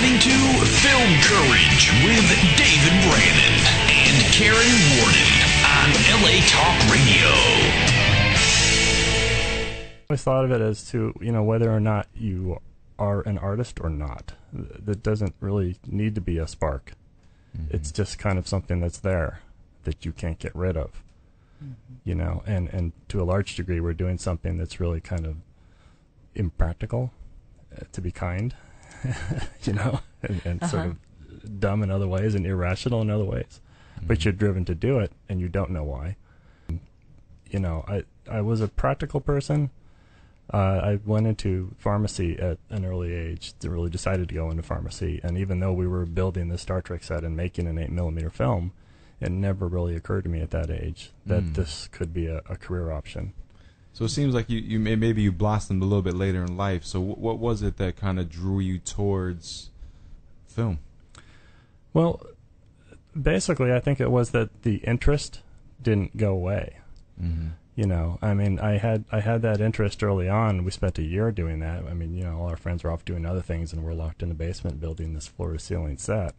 listening to Film Courage with David Brandon and Karen Warden on LA Talk Radio. I always thought of it as to, whether or not you are an artist or not. That doesn't really need to be a spark. Mm-hmm. It's just kind of something that's there that you can't get rid of. Mm-hmm. And to a large degree we're doing something that's really kind of impractical, to be kind, and sort of dumb in other ways and irrational in other ways. Mm-hmm. But you're driven to do it and you don't know why. I was a practical person. I went into pharmacy at an early age, really decided to go into pharmacy, and even though we were building the Star Trek set and making an 8mm film, it never really occurred to me at that age that this could be a career option. So it seems like maybe you blossomed a little bit later in life. So what was it that kind of drew you towards film? Well, basically I think it was that the interest didn't go away. Mm-hmm. I had that interest early on. We spent a year doing that. All our friends were off doing other things, and we're locked in the basement building this floor-to-ceiling set.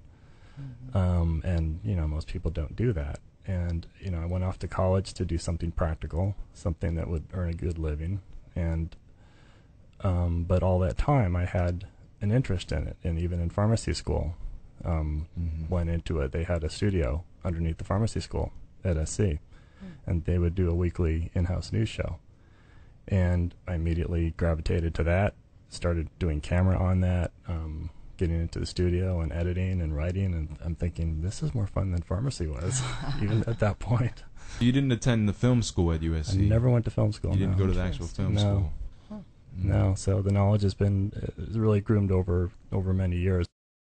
Mm-hmm. And most people don't do that. And I went off to college to do something practical, something that would earn a good living. And but all that time, I had an interest in it, and even in pharmacy school, went into it. They had a studio underneath the pharmacy school at SC. And they would do a weekly in-house news show. And I immediately gravitated to that, started doing camera on that, getting into the studio and editing and writing, and I'm thinking, this is more fun than pharmacy was, even at that point. You didn't attend the film school at USC? I never went to film school, You didn't go to the actual film school? No, so the knowledge has been really groomed over many years.